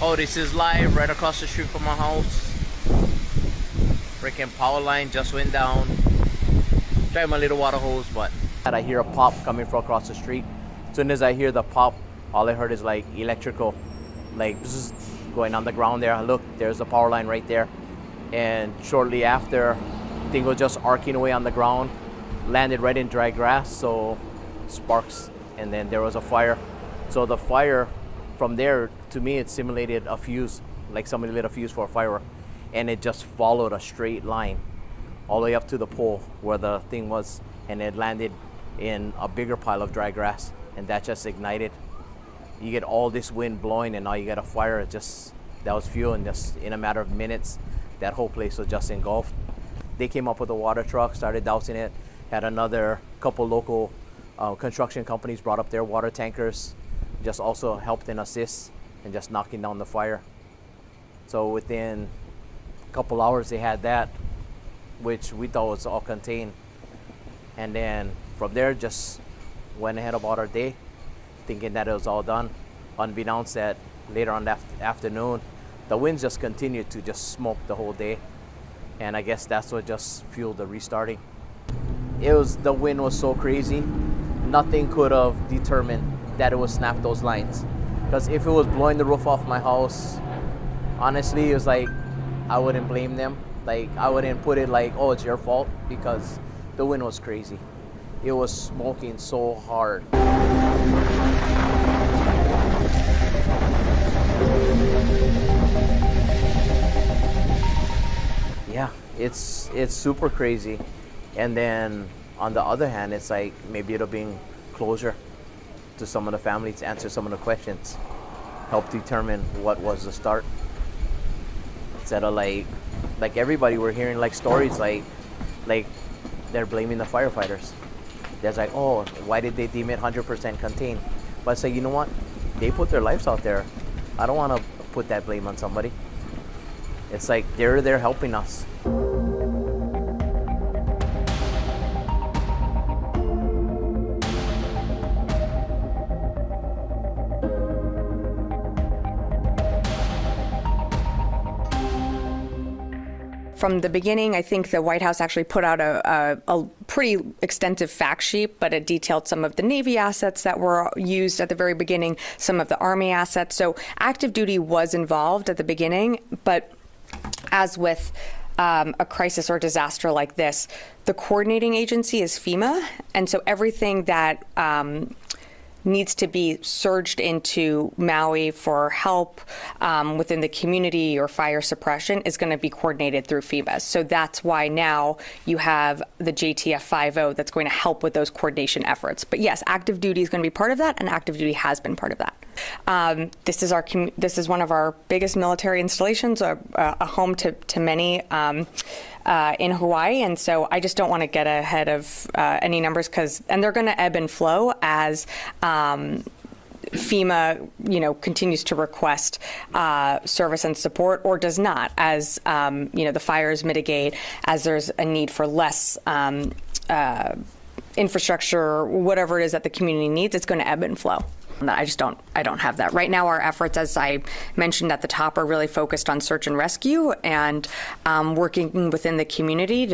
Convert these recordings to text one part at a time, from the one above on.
Oh, this is live right across the street from my house. Freaking power line just went down. Tried my little water hose, but I hear a pop coming from across the street. As soon as I hear the pop, all I heard is like electrical, like bzzz, going on the ground there. Look, there's the power line right there. And shortly after, thing was just arcing away on the ground, landed right in dry grass, so sparks, and then there was a fire. So the fire from there, to me, it simulated a fuse, like somebody lit a fuse for a firework, and it just followed a straight line all the way up to the pole where the thing was, and it landed in a bigger pile of dry grass, and that just ignited. You get all this wind blowing, and now you get a fire. It just, that was fuel, and just in a matter of minutes, that whole place was just engulfed. They came up with a water truck, started dousing it, had another couple local construction companies brought up their water tankers, just also helped and assist and just knocking down the fire. So within a couple hours they had that, which we thought was all contained. And then from there just went ahead about our day, thinking that it was all done. Unbeknownst that later on that afternoon, the winds just continued to just smoke the whole day. And I guess that's what just fueled the restarting. The wind was so crazy, nothing could have determined that it would snap those lines. Because if it was blowing the roof off my house, honestly, it was like, I wouldn't blame them. Like, I wouldn't put it like, oh, it's your fault, because the wind was crazy. It was smoking so hard. Yeah, it's super crazy. And then on the other hand, it's like maybe it'll bring closure to some of the families, to answer some of the questions, help determine what was the start. Instead of like everybody, we're hearing like stories like they're blaming the firefighters. There's like, oh, why did they deem it 100% contained? But I say, you know what? They put their lives out there. I don't want to put that blame on somebody. It's like they're helping us. From the beginning, I think the White House actually put out a pretty extensive fact sheet, but it detailed some of the Navy assets that were used at the very beginning, some of the Army assets. So active duty was involved at the beginning, but as with a crisis or disaster like this, the coordinating agency is FEMA, and so everything that needs to be surged into Maui for help within the community or fire suppression is going to be coordinated through FEMA. So that's why now you have the JTF 50 that's going to help with those coordination efforts. But yes, active duty is going to be part of that, and active duty has been part of that. This is one of our biggest military installations, a home to many in Hawaii, and so I just don't want to get ahead of any numbers, and they're going to ebb and flow as FEMA, continues to request service and support, or does not, as the fires mitigate, as there's a need for less infrastructure, whatever it is that the community needs. It's going to ebb and flow. I don't have that. Right now, our efforts, as I mentioned at the top, are really focused on search and rescue and working within the community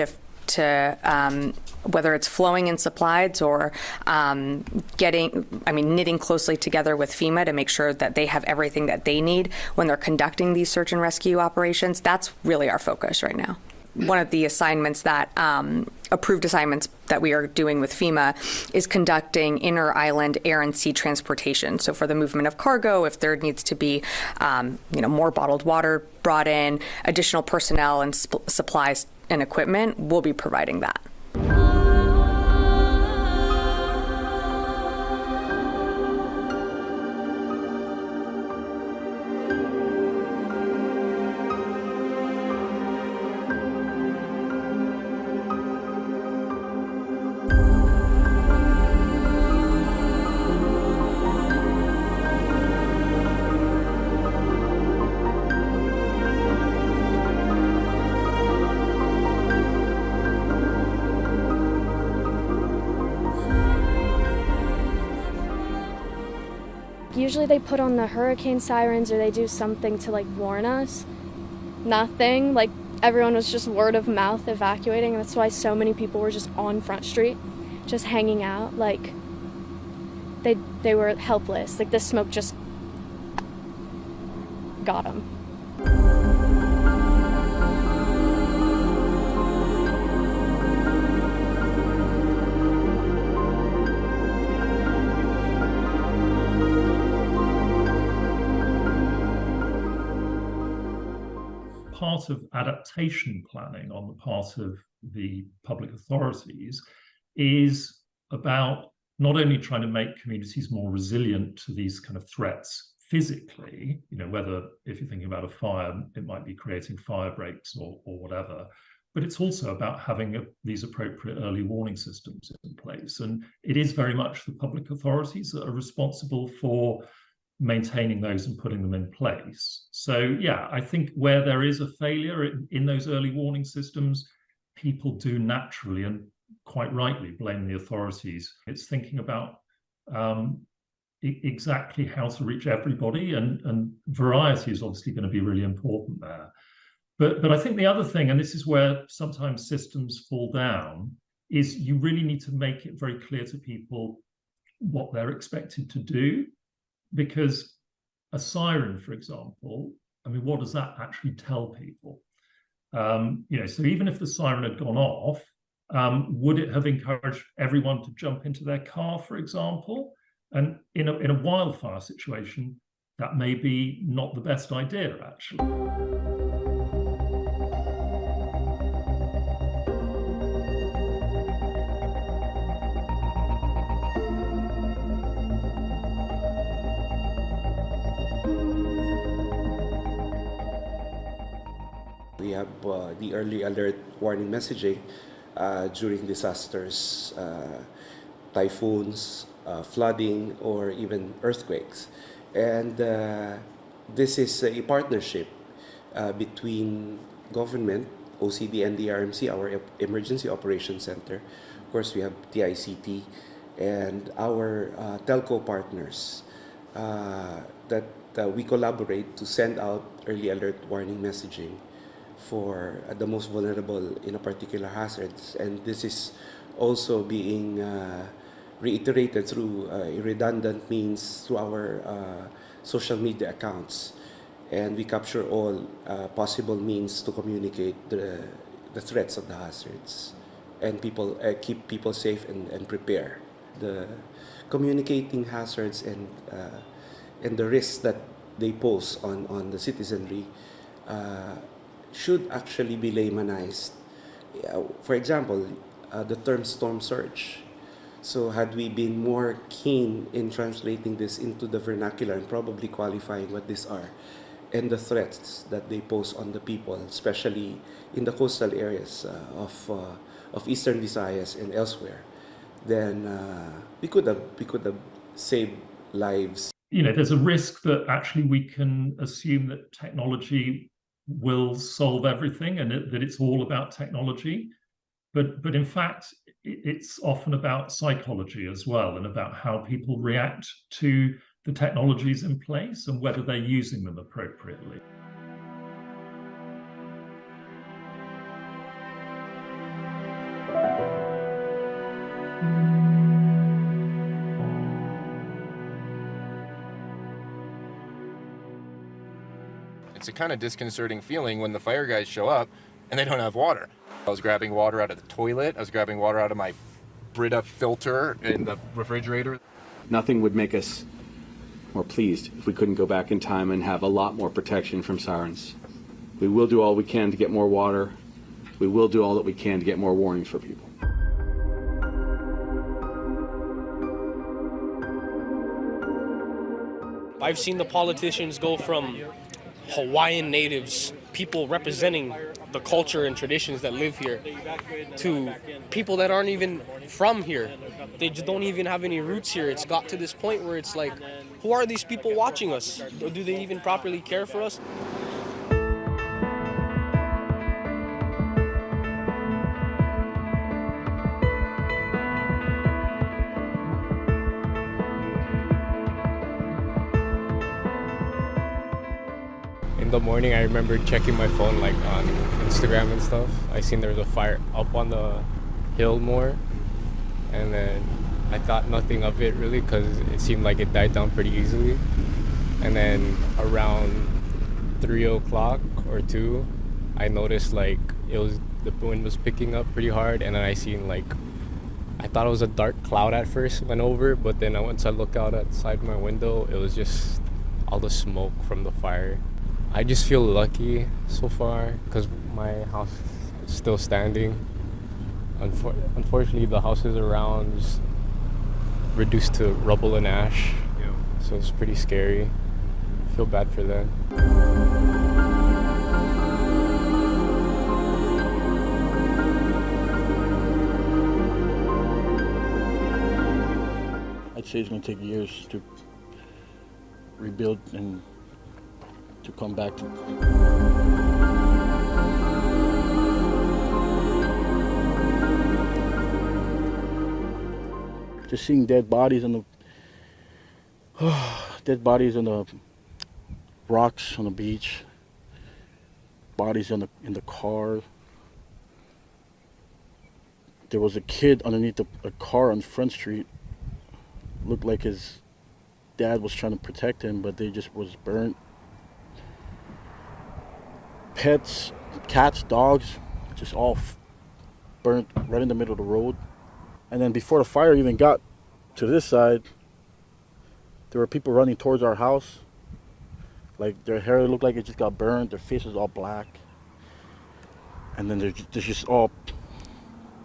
to whether it's flowing in supplies or knitting closely together with FEMA to make sure that they have everything that they need when they're conducting these search and rescue operations. That's really our focus right now. One of the assignments that approved assignments that we are doing with FEMA is conducting inter-island air and sea transportation. So for the movement of cargo, if there needs to be, more bottled water brought in, additional personnel and supplies and equipment, we'll be providing that. usually they put on the hurricane sirens or they do something to like warn us. Nothing. Like everyone was just word of mouth evacuating. And that's why so many people were just on Front Street, just hanging out. Like they were helpless. Like the smoke just got them. Part of adaptation planning on the part of the public authorities is about not only trying to make communities more resilient to these kind of threats physically, whether if you're thinking about a fire, it might be creating fire breaks or whatever, but it's also about having these appropriate early warning systems in place. And it is very much the public authorities that are responsible for maintaining those and putting them in place. So yeah, I think where there is a failure in those early warning systems, people do naturally and quite rightly blame the authorities. It's thinking about exactly how to reach everybody, and variety is obviously going to be really important there. But I think the other thing, and this is where sometimes systems fall down, is you really need to make it very clear to people what they're expected to do. Because a siren, for example, I mean, what does that actually tell people? So even if the siren had gone off, would it have encouraged everyone to jump into their car, for example? And in a wildfire situation, that may be not the best idea, actually. We have the early alert warning messaging during disasters, typhoons, flooding, or even earthquakes. And this is a partnership between government, OCD, and the RMC, our Emergency Operations Center. Of course, we have TICT and our telco partners that we collaborate to send out early alert warning messaging for the most vulnerable in a particular hazards. And this is also being reiterated through redundant means through our social media accounts. And we capture all possible means to communicate the threats of the hazards and keep people safe and prepare. The communicating hazards and the risks that they pose on the citizenry should actually be laymanized. For example, the term storm surge. So had we been more keen in translating this into the vernacular and probably qualifying what these are and the threats that they pose on the people, especially in the coastal areas of Eastern Visayas and elsewhere, then we could have saved lives. There's a risk that actually we can assume that technology will solve everything and that it's all about technology. But in fact, it's often about psychology as well, and about how people react to the technologies in place and whether they're using them appropriately. It's a kind of disconcerting feeling when the fire guys show up and they don't have water. I was grabbing water out of the toilet. I was grabbing water out of my Brita filter in the refrigerator. Nothing would make us more pleased if we couldn't go back in time and have a lot more protection from sirens. We will do all we can to get more water. We will do all that we can to get more warnings for people. I've seen the politicians go from Hawaiian natives, people representing the culture and traditions that live here, to people that aren't even from here. They just don't even have any roots here. It's got to this point where it's like, who are these people watching us? Do they even properly care for us? In the morning, I remember checking my phone like on Instagram and stuff. I seen there was a fire up on the hill more, and then I thought nothing of it really because it seemed like it died down pretty easily. And then around 3 o'clock or 2, I noticed like the wind was picking up pretty hard, and then I seen like, I thought it was a dark cloud at first, went over, but then once I look out outside my window, it was just all the smoke from the fire. I just feel lucky so far because my house is still standing. Unfortunately, the houses around just reduced to rubble and ash, so it's pretty scary. I feel bad for them. I'd say it's going to take years to rebuild and to come back. Just seeing dead bodies on the rocks on the beach, bodies in the car. There was a kid underneath a car on Front Street. Looked like his dad was trying to protect him, but they just was burnt. Pets, cats, dogs, just all burnt right in the middle of the road. And then before the fire even got to this side, there were people running towards our house. Like their hair looked like it just got burned, their face was all black. And then there's just all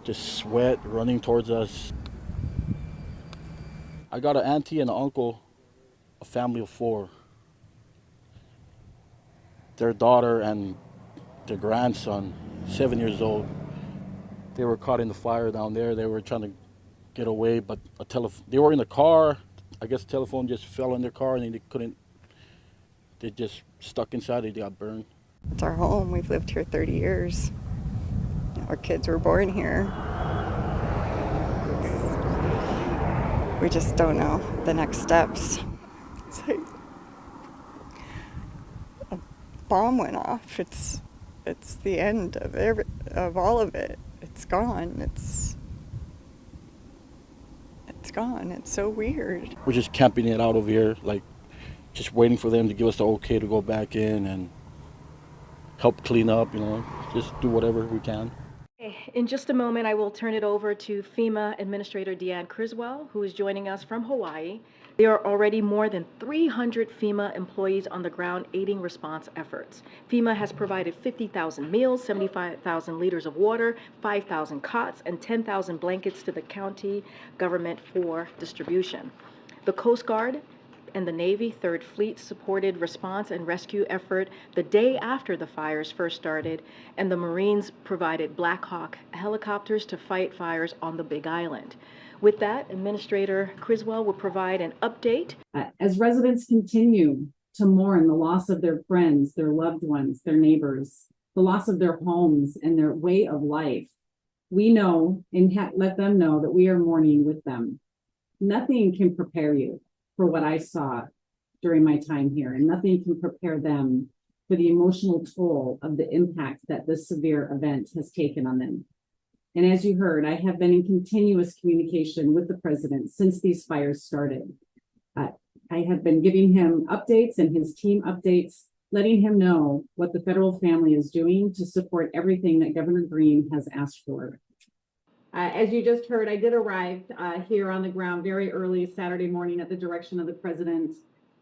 just sweat running towards us. I got an auntie and an uncle, a family of 4. Their daughter and their grandson, 7 years old, they were caught in the fire down there. They were trying to get away, but they were in the car. I guess the telephone just fell in their car and they just stuck inside, they got burned. It's our home. We've lived here 30 years. Our kids were born here. We just don't know the next steps. It's like a bomb went off. It's the end of all of it. It's gone. It's gone. It's so weird. We're just camping it out over here, like just waiting for them to give us the okay to go back in and help clean up, just do whatever we can. In just a moment, I will turn it over to FEMA Administrator Deanne Criswell, who is joining us from Hawaii. There are already more than 300 FEMA employees on the ground aiding response efforts. FEMA has provided 50,000 meals, 75,000 liters of water, 5,000 cots, and 10,000 blankets to the county government for distribution. The Coast Guard and the Navy 3rd Fleet supported response and rescue effort the day after the fires first started, and the Marines provided Black Hawk helicopters to fight fires on the Big Island. With that, Administrator Criswell will provide an update. As residents continue to mourn the loss of their friends, their loved ones, their neighbors, the loss of their homes and their way of life, we know and let them know that we are mourning with them. Nothing can prepare you for what I saw during my time here, and nothing can prepare them for the emotional toll of the impact that this severe event has taken on them. And as you heard, I have been in continuous communication with the president since these fires started. I have been giving him updates and his team updates, letting him know what the federal family is doing to support everything that Governor Green has asked for. As you just heard, I did arrive here on the ground very early Saturday morning at the direction of the president,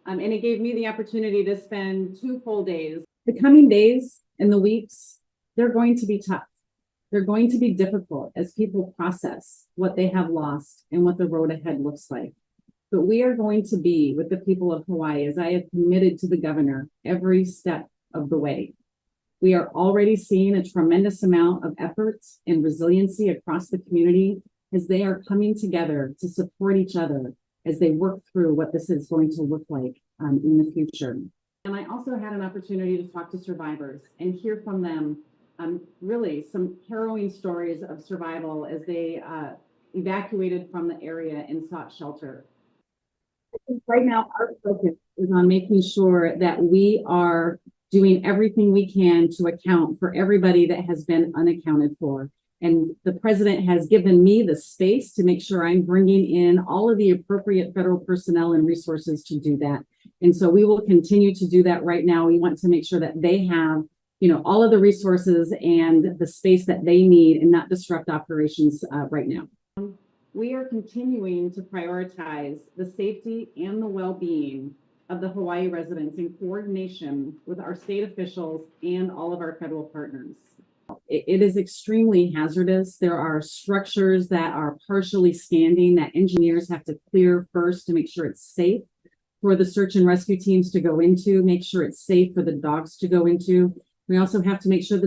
and it gave me the opportunity to spend 2 full days. The coming days and the weeks, they're going to be tough. They're going to be difficult as people process what they have lost and what the road ahead looks like. But we are going to be with the people of Hawaii, as I have committed to the governor every step of the way. We are already seeing a tremendous amount of effort and resiliency across the community as they are coming together to support each other as they work through what this is going to look like in the future. And I also had an opportunity to talk to survivors and hear from them really some harrowing stories of survival as they evacuated from the area and sought shelter. Right now, our focus is on making sure that we are doing everything we can to account for everybody that has been unaccounted for. And the president has given me the space to make sure I'm bringing in all of the appropriate federal personnel and resources to do that. And so we will continue to do that right now. We want to make sure that they have, all of the resources and the space that they need and not disrupt operations right now. We are continuing to prioritize the safety and the well-being of the Hawaii residents in coordination with our state officials and all of our federal partners. It is extremely hazardous. There are structures that are partially standing that engineers have to clear first to make sure it's safe for the search and rescue teams to go into, make sure it's safe for the dogs to go into. We also have to make sure the